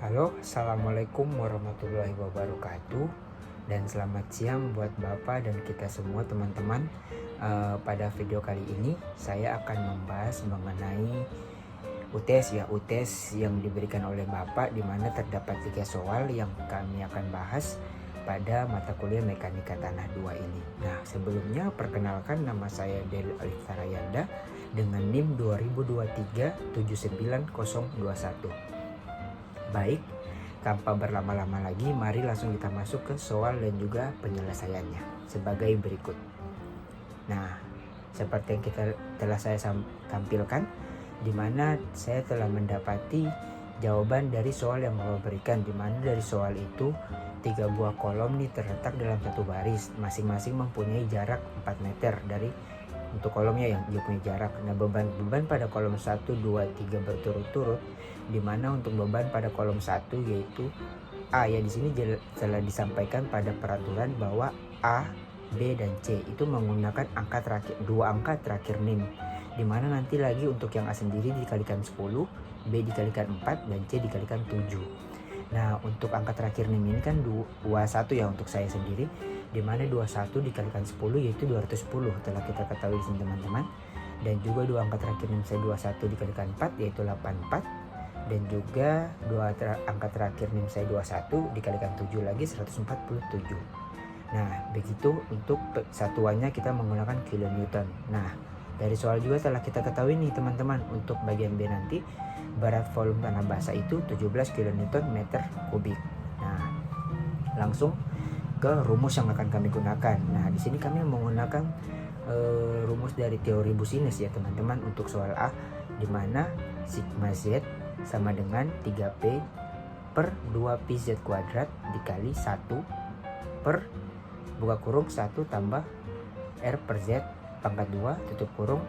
Halo, Assalamualaikum warahmatullahi wabarakatuh. Dan selamat siang buat Bapak dan kita semua teman-teman. Pada video kali ini saya akan membahas mengenai UTS yang diberikan oleh Bapak, di mana terdapat 3 soal yang kami akan bahas pada mata kuliah Mekanika Tanah 2 ini. Nah, sebelumnya perkenalkan, nama saya Del Aliftarayanda dengan NIM 2023 79021. Baik, tanpa berlama-lama lagi, mari langsung kita masuk ke soal dan juga penyelesaiannya sebagai berikut. Nah, seperti yang telah saya tampilkan, di mana saya telah mendapati jawaban dari soal yang Bapak berikan, di mana dari soal itu 3 buah kolom nih terletak dalam satu baris, masing-masing mempunyai jarak 4 meter dari untuk kolomnya yang dia punya jarak. Nah, beban pada kolom 1, 2, 3 berturut-turut, di mana untuk beban pada kolom 1 yaitu A ya, di sini telah disampaikan pada peraturan bahwa A, B dan C itu menggunakan dua angka terakhir NIM, di mana nanti lagi untuk yang A sendiri dikalikan 10, B dikalikan 4 dan C dikalikan 7. Nah, untuk angka terakhir NIM ini kan 21 ya untuk saya sendiri, di mana 21 dikalikan 10 yaitu 210 telah kita ketahui di sini teman-teman. Dan juga dua angka terakhir NIM saya 21 dikalikan 4 yaitu 84, dan juga angka terakhir NIM saya 21 dikalikan 7 lagi 147. Nah, begitu untuk satuannya kita menggunakan kilonewton. Nah, dari soal juga telah kita ketahui nih teman-teman, untuk bagian B nanti berat volume tanah basah itu 17 kilonewton meter kubik. Nah, langsung ke rumus yang akan kami gunakan. Nah, di sini kami menggunakan rumus dari teori Business ya teman-teman untuk soal A, di mana sigma Z sama dengan 3P per 2PZ kuadrat dikali 1 per buka kurung 1 tambah R per Z pangkat 2 tutup kurung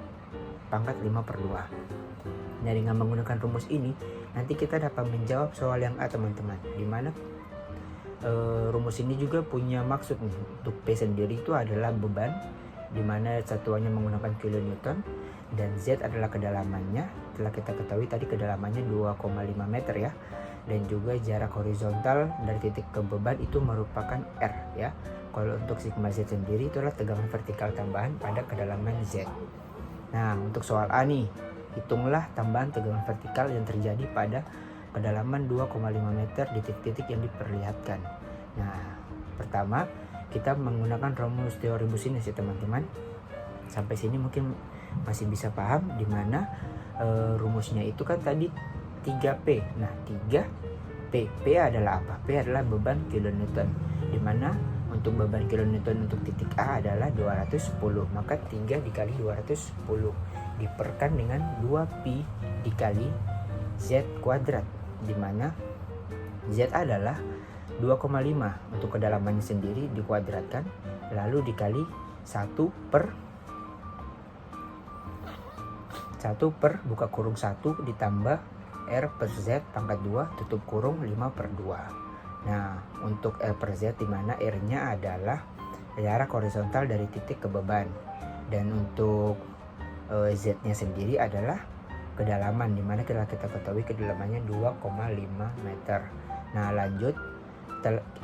pangkat 5 per 2. Nah, dengan menggunakan rumus ini nanti kita dapat menjawab soal yang A teman-teman, di mana rumus ini juga punya maksud nih. Untuk P sendiri itu adalah beban, di mana satuannya menggunakan kilonewton, dan Z adalah kedalamannya. Telah kita ketahui tadi kedalamannya 2,5 meter ya. Dan juga jarak horizontal dari titik ke beban itu merupakan R ya. Kalau untuk sigma Z sendiri itu adalah tegangan vertikal tambahan pada kedalaman Z. Nah, untuk soal A nih, hitunglah tambahan tegangan vertikal yang terjadi pada kedalaman 2,5 meter di titik-titik yang diperlihatkan. Nah, pertama kita menggunakan rumus teori Business ya teman-teman. Sampai sini mungkin masih bisa paham, di mana rumusnya itu kan tadi 3P. Nah, 3P. P adalah apa? P adalah beban kilonewton, di mana untuk beban kilonewton untuk titik A adalah 210. Maka 3 dikali 210 diperkan dengan 2Pi dikali Z kuadrat, di mana Z adalah 2,5 untuk kedalamannya sendiri dikuadratkan, lalu dikali 1 per buka kurung 1 ditambah R per Z pangkat 2 tutup kurung 5 per 2. Nah, untuk R per Z, di mana R nya adalah jarak horizontal dari titik ke beban, dan untuk Z nya sendiri adalah kedalaman, di mana kita ketahui kedalamannya 2,5 meter. Nah, lanjut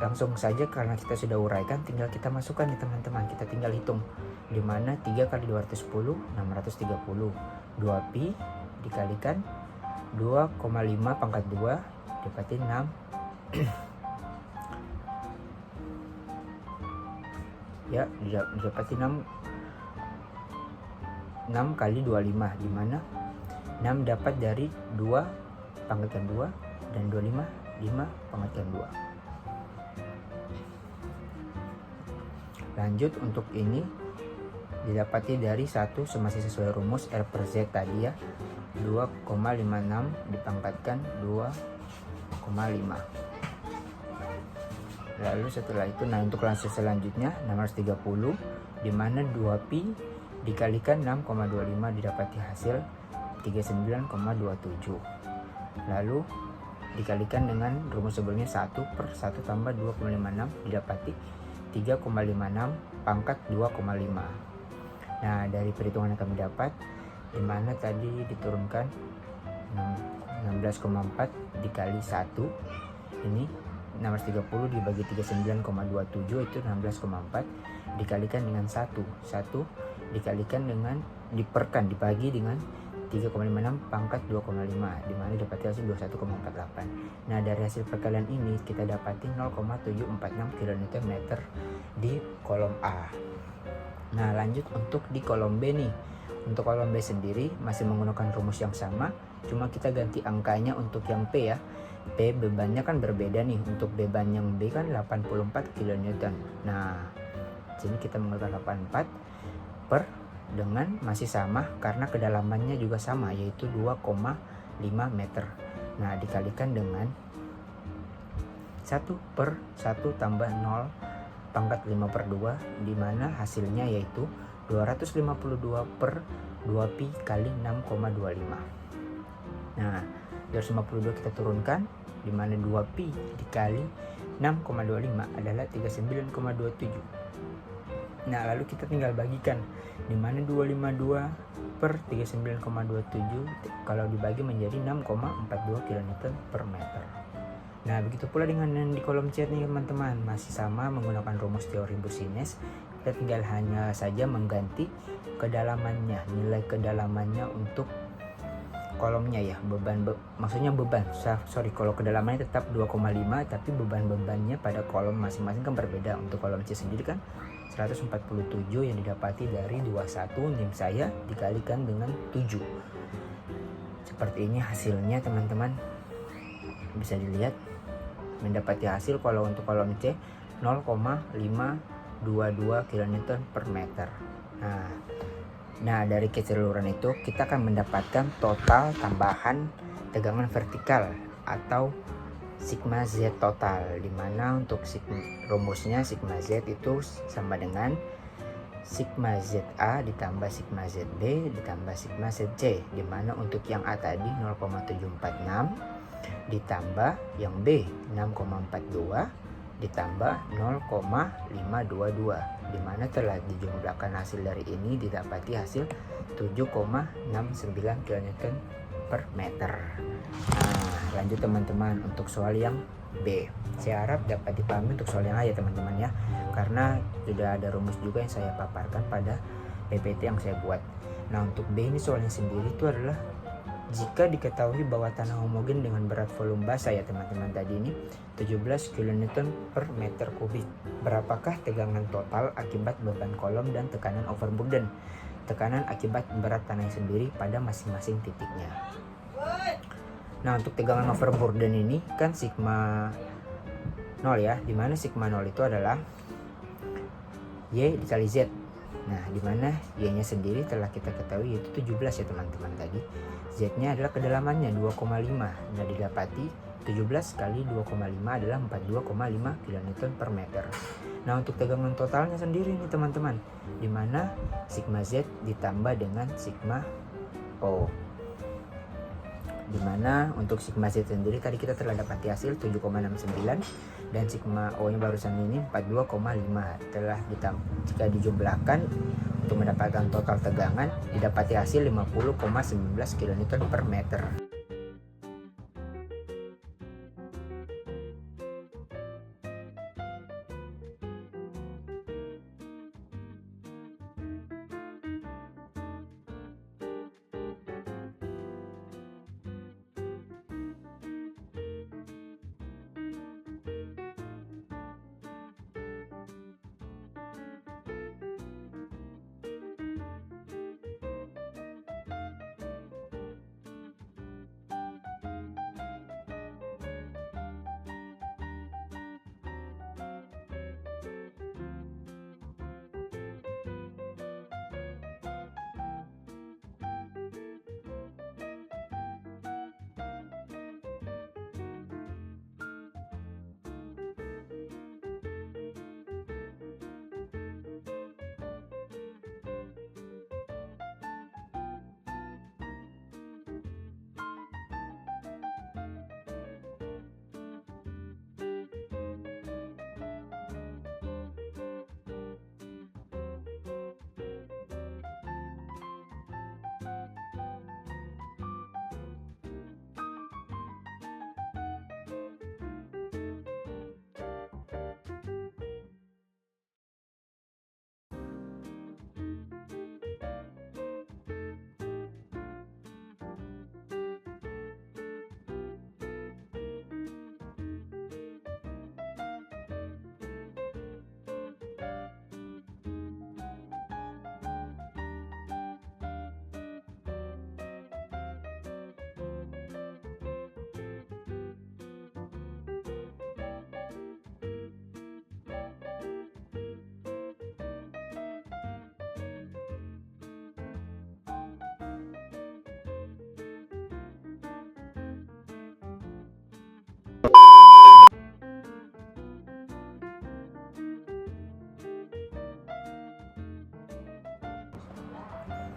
langsung saja, karena kita sudah uraikan, tinggal kita masukkan nih teman-teman. Kita tinggal hitung, di mana 3 kali 210 630, 2pi dikalikan 2,5 pangkat 2 dapati 6 ya, didapati 6 kali 25, di mana 6 dapat dari 2 pangkatan 2 dan 25 5 pangkatan 2. Lanjut, untuk ini didapati dari 1 masih sesuai rumus R per Z tadi ya, 2,56 dipangkatkan 2,5. Lalu setelah itu, nah untuk langsung selanjutnya 630, di mana 2pi dikalikan 6,25 didapati hasil 39,27. Lalu dikalikan dengan rumus sebelumnya 1 per 1 tambah 2,56 didapati 3,56 pangkat 2,5. Nah, dari perhitungan yang kami dapat, di mana tadi diturunkan 16,4 dikali 1, ini 630 dibagi 39,27 itu 16,4 dikalikan dengan 1 dikalikan dengan dibagi dengan 3,56 pangkat 2,5, dimana dapati hasil 21,48. Nah, dari hasil perkalian ini kita dapati 0,746 kN di kolom A. Nah, lanjut untuk di kolom B nih. Untuk kolom B sendiri masih menggunakan rumus yang sama, cuma kita ganti angkanya untuk yang P ya. P bebannya kan berbeda nih. Untuk beban yang B kan 84 kN. Nah, sini kita menggunakan 84 per dengan masih sama karena kedalamannya juga sama, yaitu 2,5 meter. Nah, dikalikan dengan 1 per 1 tambah 0 pangkat 5/2, dimana hasilnya yaitu 252 per 2pi kali 6,25. Nah, 252 kita turunkan, dimana 2pi dikali 6,25 adalah 39,27. Nah, lalu kita tinggal bagikan, dimana 252 per 39,27 kalau dibagi menjadi 6,42 kN per meter. Nah, begitu pula dengan yang di kolom C nih teman-teman, masih sama menggunakan rumus teori Boussinesq. Kita tinggal hanya saja mengganti kedalamannya, nilai kedalamannya untuk kolomnya ya, maksudnya beban. Kalau kedalamannya tetap 2,5, tapi bebannya pada kolom masing-masing kan berbeda. Untuk kolom C sendiri kan 147 yang didapati dari 21 NIM saya dikalikan dengan 7. Seperti ini hasilnya teman-teman. Bisa dilihat mendapati hasil kalau untuk kolom C 0,522 kN per meter. Nah, dari keseluruhan itu kita akan mendapatkan total tambahan tegangan vertikal atau sigma Z total, dimana untuk rumusnya sigma Z itu sama dengan sigma ZA ditambah sigma ZB ditambah sigma ZC, dimana untuk yang A tadi 0,746 ditambah yang B 6,42 ditambah 0,522, dimana telah dijumlahkan hasil dari ini didapati hasil 7,69 kN per meter. Nah, lanjut teman-teman untuk soal yang B. Saya harap dapat dipahami untuk soal yang A ya teman-teman ya, karena sudah ada rumus juga yang saya paparkan pada PPT yang saya buat. Nah, untuk B ini soalnya sendiri itu adalah jika diketahui bahwa tanah homogen dengan berat volume basah ya teman-teman tadi ini 17 kN per meter kubik, berapakah tegangan total akibat beban kolom dan tekanan overburden, tekanan akibat berat tanah sendiri pada masing-masing titiknya. Nah, untuk tegangan overburden ini kan sigma 0 ya, dimana sigma 0 itu adalah Y dikali Z. Nah, dimana Y-nya sendiri telah kita ketahui yaitu 17 ya teman-teman tadi. Z-nya adalah kedalamannya 2,5. Nah, didapati 17 kali 2,5 adalah 42,5 kN per meter. Nah, untuk tegangan totalnya sendiri nih teman-teman, dimana sigma Z ditambah dengan sigma O, dimana untuk sigma Z sendiri tadi kita telah dapati hasil 7,69 dan sigma O nya barusan ini 42,5. Telah jika dijumlahkan untuk mendapatkan total tegangan didapati hasil 50,19 kN per meter.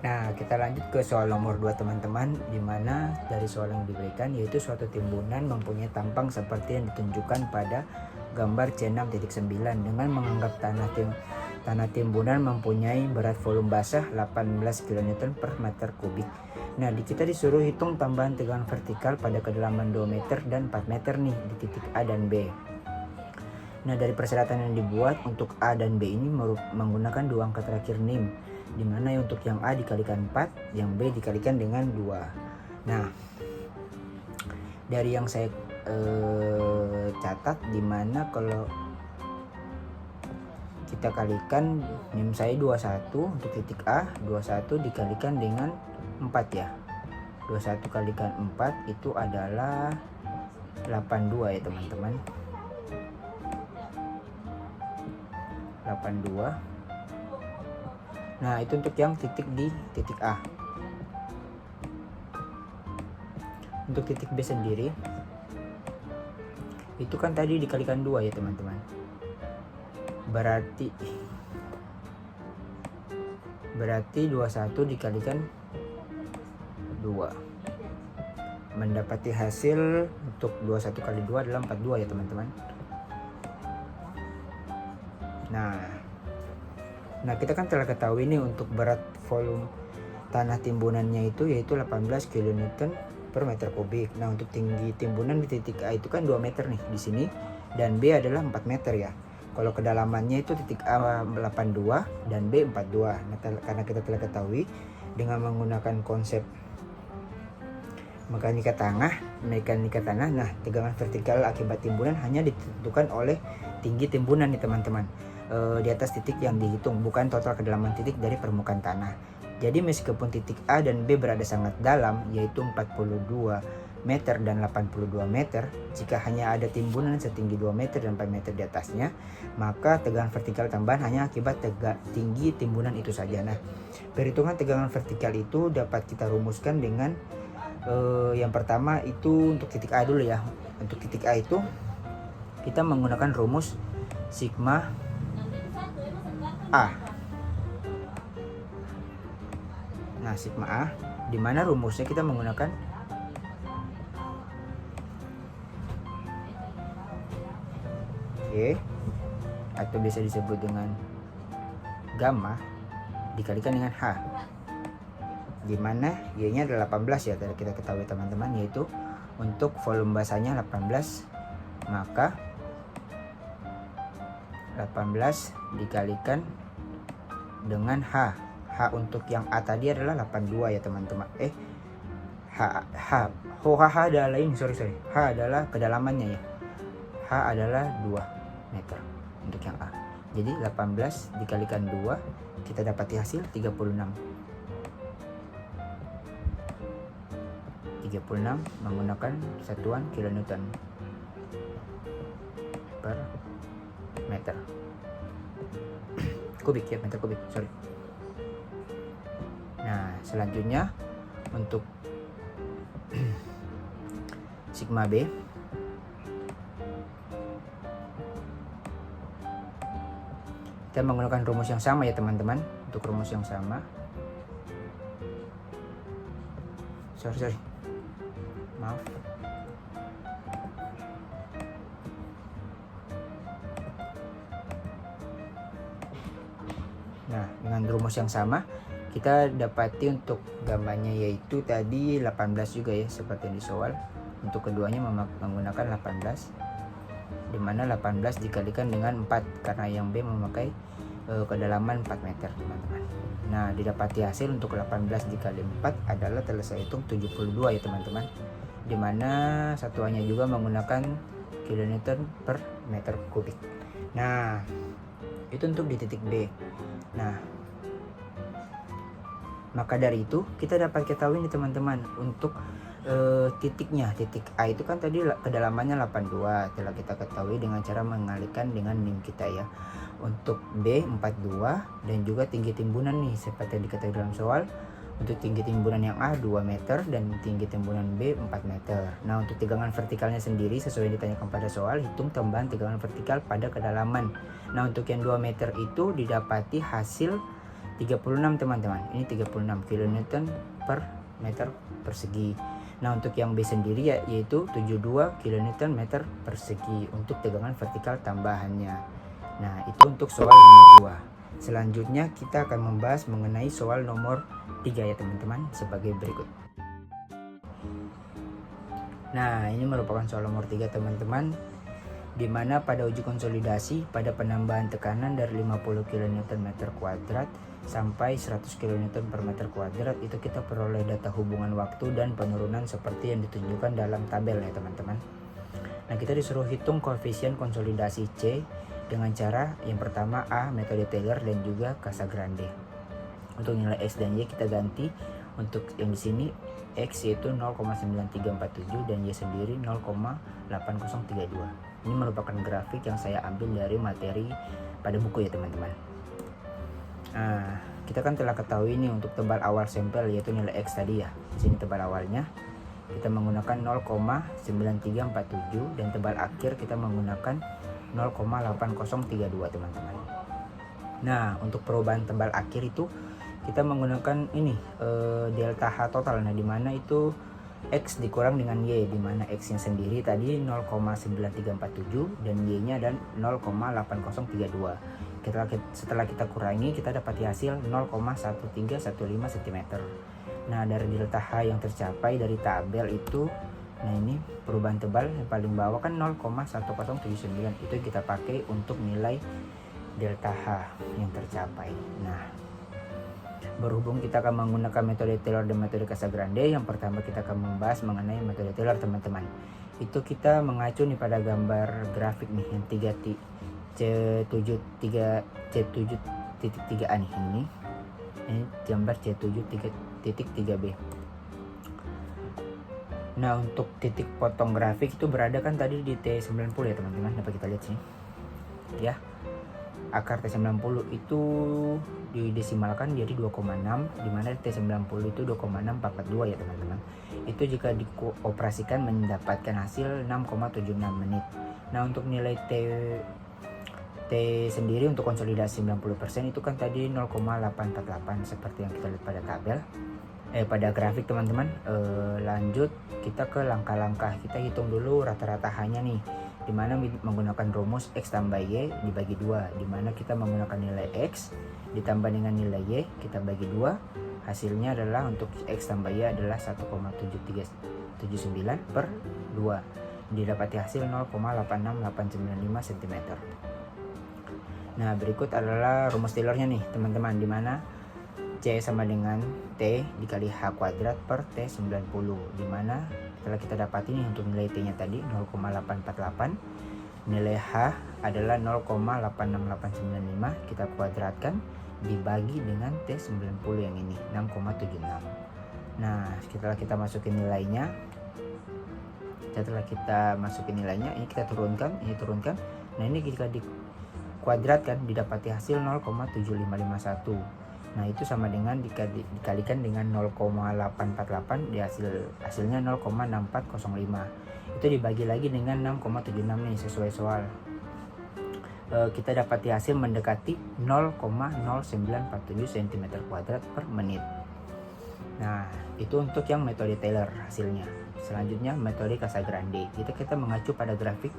Nah, kita lanjut ke soal nomor 2 teman-teman, di mana dari soal yang diberikan yaitu suatu timbunan mempunyai tampang seperti yang ditunjukkan pada gambar C6.9 dengan menganggap tanah timbunan mempunyai berat volume basah 18 kN per meter kubik. Nah, kita disuruh hitung tambahan tegangan vertikal pada kedalaman 2 meter dan 4 meter nih di titik A dan B. Nah, dari persyaratan yang dibuat untuk A dan B ini menggunakan dua angka terakhir NIM, di mana untuk yang A dikalikan 4, yang B dikalikan dengan 2. Nah, dari yang saya catat, di mana kalau kita kalikan NIM saya 21 untuk titik A, 21 dikalikan dengan 4 ya. 21 kalikan 4 itu adalah 82 ya teman-teman. 82. Nah, itu untuk yang titik di titik A. Untuk titik B sendiri itu kan tadi dikalikan 2 ya teman-teman. Berarti 21 dikalikan 2 mendapati hasil untuk 21 kali 2 adalah 42 ya teman-teman. Nah, kita kan telah ketahui nih untuk berat volume tanah timbunannya itu yaitu 18 kN per meter kubik. Nah, untuk tinggi timbunan di titik A itu kan 2 meter nih di sini, dan B adalah 4 meter ya. Kalau kedalamannya itu titik A 82 dan B 42. Nah, karena kita telah ketahui dengan menggunakan konsep mekanika tanah, nah tegangan vertikal akibat timbunan hanya ditentukan oleh tinggi timbunan nih teman-teman, di atas titik yang dihitung, bukan total kedalaman titik dari permukaan tanah. Jadi meskipun titik A dan B berada sangat dalam, yaitu 42 meter dan 82 meter, jika hanya ada timbunan setinggi 2 meter dan 4 meter di atasnya, maka tegangan vertikal tambahan hanya akibat tinggi timbunan itu saja. Nah, perhitungan tegangan vertikal itu dapat kita rumuskan dengan yang pertama itu untuk titik A dulu ya. Untuk titik A itu kita menggunakan rumus sigma A. Nah, sigma A, di mana rumusnya kita menggunakan atau bisa disebut dengan gamma dikalikan dengan H, di mana Y-nya adalah 18 ya, tadi kita ketahui teman-teman, yaitu untuk volume basahnya 18, maka 18 dikalikan dengan H. H untuk yang A tadi adalah 82 ya teman-teman. H adalah ini, sorry. H adalah kedalamannya ya. H adalah 2 meter untuk yang A. Jadi 18 dikalikan 2, kita dapati hasil 36 menggunakan satuan kilonewton per meter kubik ya, meter kubik, sorry. Nah, selanjutnya untuk sigma B, kita menggunakan rumus yang sama ya teman-teman. Untuk rumus yang sama, sorry, maaf. Nah, dengan rumus yang sama kita dapati untuk gambarnya yaitu tadi 18 juga ya, seperti yang di soal. Untuk keduanya menggunakan 18, dimana 18 dikalikan dengan 4 karena yang B memakai kedalaman 4 meter teman-teman. Nah, didapati hasil untuk 18 dikali 4 adalah telah saya hitung 72 ya teman-teman, dimana satuannya juga menggunakan kilonewton per meter kubik. Nah, itu untuk di titik B. Nah, maka dari itu kita dapat ketahui nih teman-teman, untuk titiknya, titik A itu kan tadi kedalamannya 82, telah kita ketahui dengan cara mengalihkan dengan NIM kita ya. Untuk B 42 dan juga tinggi timbunan nih seperti yang diketahui dalam soal. Untuk tinggi timbunan yang A 2 meter dan tinggi timbunan B 4 meter. Nah, untuk tegangan vertikalnya sendiri sesuai yang ditanyakan pada soal, hitung tambahan tegangan vertikal pada kedalaman. Nah, untuk yang 2 meter itu didapati hasil 36 teman-teman. Ini 36 kN per meter persegi. Nah untuk yang B sendiri yaitu 72 kN meter persegi untuk tegangan vertikal tambahannya. Nah itu untuk soal nomor 2. Selanjutnya kita akan membahas mengenai soal nomor 3 ya teman-teman, sebagai berikut. Nah ini merupakan soal nomor 3 teman-teman, di mana pada uji konsolidasi pada penambahan tekanan dari 50 kN meter kuadrat sampai 100 kN per meter kuadrat itu kita peroleh data hubungan waktu dan penurunan seperti yang ditunjukkan dalam tabel ya teman-teman. Nah kita disuruh hitung koefisien konsolidasi C dengan cara yang pertama A metode Taylor dan juga Casagrande. Untuk nilai X dan Y kita ganti. Untuk yang di sini X yaitu 0,9347 dan Y sendiri 0,8032. Ini merupakan grafik yang saya ambil dari materi pada buku ya teman-teman. Nah, kita kan telah ketahui ini untuk tebal awal sampel yaitu nilai X tadi ya. Di sini tebal awalnya kita menggunakan 0,9347 dan tebal akhir kita menggunakan 0,8032 teman-teman. Nah, untuk perubahan tebal akhir itu kita menggunakan ini delta H total. Nah, di mana itu X dikurang dengan Y, di mana X-nya sendiri tadi 0,9347 dan Y-nya dan 0,8032. Setelah kita kurangi kita dapat hasil 0,1315 cm. Nah dari delta H yang tercapai dari tabel itu, nah ini perubahan tebal yang paling bawah kan 0,1079, itu kita pakai untuk nilai delta H yang tercapai. Nah berhubung kita akan menggunakan metode Taylor dan metode Casagrande, yang pertama kita akan membahas mengenai metode Taylor teman-teman. Itu kita mengacu nih pada gambar grafik nih yang C7.3A nih, ini gambar C7.3B. Nah untuk titik potong grafik itu berada kan tadi di T90 ya teman-teman, dapat kita lihat sini ya. Akar T90 itu didesimalkan jadi 2,6, dimana T90 itu 2,642 ya teman-teman. Itu jika dioperasikan mendapatkan hasil 6,76 menit. Nah untuk nilai T sendiri untuk konsolidasi 90% itu kan tadi 0,848 seperti yang kita lihat pada tabel pada grafik teman-teman. Lanjut kita ke langkah-langkah, kita hitung dulu rata-rata H-nya nih, dimana menggunakan rumus X tambah Y dibagi 2, dimana kita menggunakan nilai X ditambah dengan nilai Y kita bagi 2, hasilnya adalah untuk X tambah Y adalah 1,7379 per 2, didapati hasil 0,86895 cm. Nah berikut adalah rumus Taylornya nih teman-teman, dimana C sama dengan T dikali H kuadrat per T90, dimana setelah kita dapat ini untuk nilai T nya tadi 0,848, nilai H adalah 0,86895, kita kuadratkan dibagi dengan T90 yang ini 6,76. Nah setelah kita masukin nilainya, ini kita turunkan, nah ini jika dikuadratkan didapati hasil 0,7551. Nah itu sama dengan dikalikan dengan 0,848, di hasilnya 0,6405. Itu dibagi lagi dengan 6,76 nih sesuai soal. Kita dapati hasil mendekati 0,0947 cm2 per menit. Nah itu untuk yang metode Taylor hasilnya. Selanjutnya metode Casagrande, kita mengacu pada grafik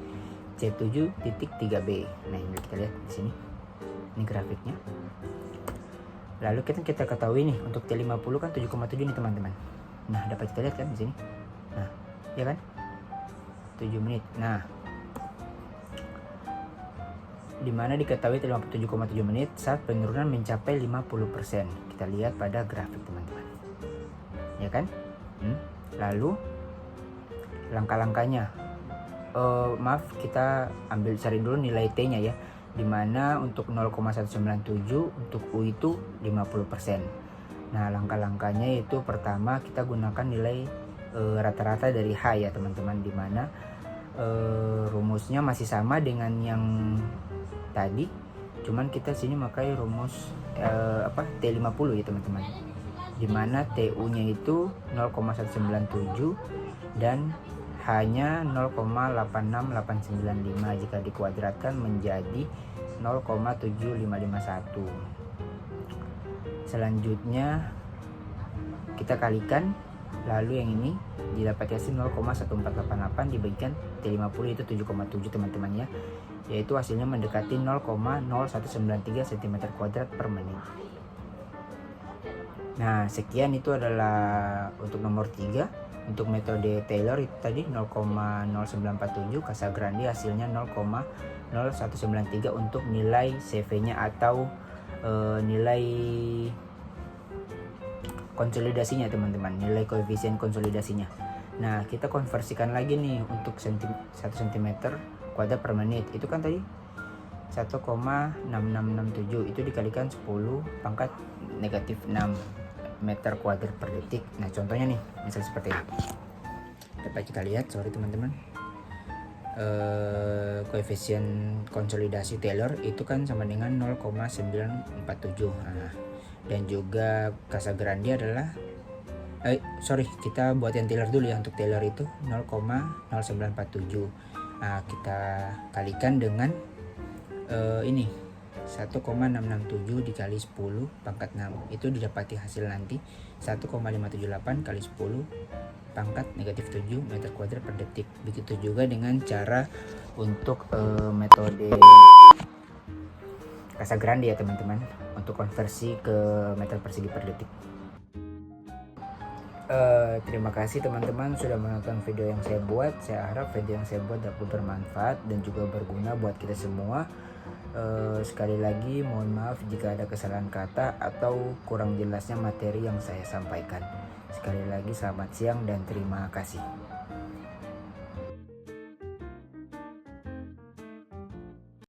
C7.3B. Nah ini kita lihat di sini, ini grafiknya. Lalu kita ketahui nih untuk T50 kan 7,7 nih teman-teman. Nah dapat kita lihat kan di sini. Nah ya kan 7 menit. Nah dimana diketahui T50 7,7 menit saat penurunan mencapai 50%. Kita lihat pada grafik teman-teman, ya kan. Lalu langkah-langkahnya, maaf kita cari dulu nilai T nya ya, dimana untuk 0,197 untuk U itu 50%. Nah langkah-langkahnya itu pertama kita gunakan nilai rata-rata dari H ya teman-teman, dimana rumusnya masih sama dengan yang tadi, cuman kita sini pakai rumus T50 ya teman-teman, dimana TU nya itu 0,197 dan hanya 0,86895 jika dikuadratkan menjadi 0,7551. Selanjutnya kita kalikan, lalu yang ini didapati hasil 0,1488 dibagikan T50 itu 7,7 teman-teman ya, yaitu hasilnya mendekati 0,0193 cm² per menit. Nah sekian itu adalah untuk nomor 3. Untuk metode Taylor itu tadi 0,0947, Casagrande hasilnya 0,0193 untuk nilai CV-nya atau nilai konsolidasinya teman-teman, nilai koefisien konsolidasinya. Nah kita konversikan lagi nih untuk 1 cm² per menit, itu kan tadi 1,6667 itu dikalikan 10 pangkat negatif 6 meter kuadrat per detik. Nah contohnya nih misal seperti ini, dapat kita lihat, sorry teman-teman, koefisien konsolidasi Taylor itu kan sama dengan 0,947. Nah, dan juga Casagrande adalah kita buat yang Taylor dulu ya. Untuk Taylor itu 0,0947. Nah kita kalikan dengan ini 1,667 dikali 10 pangkat 6, itu didapati hasil nanti 1,578 kali 10 pangkat negatif 7 meter kuadrat per detik. Begitu juga dengan cara untuk metode Casagrande ya teman-teman, untuk konversi ke meter persegi per detik. Terima kasih teman-teman sudah menonton video yang saya buat. Saya harap video yang saya buat dapat bermanfaat dan juga berguna buat kita semua. Sekali lagi mohon maaf jika ada kesalahan kata atau kurang jelasnya materi yang saya sampaikan. Sekali lagi selamat siang dan terima kasih.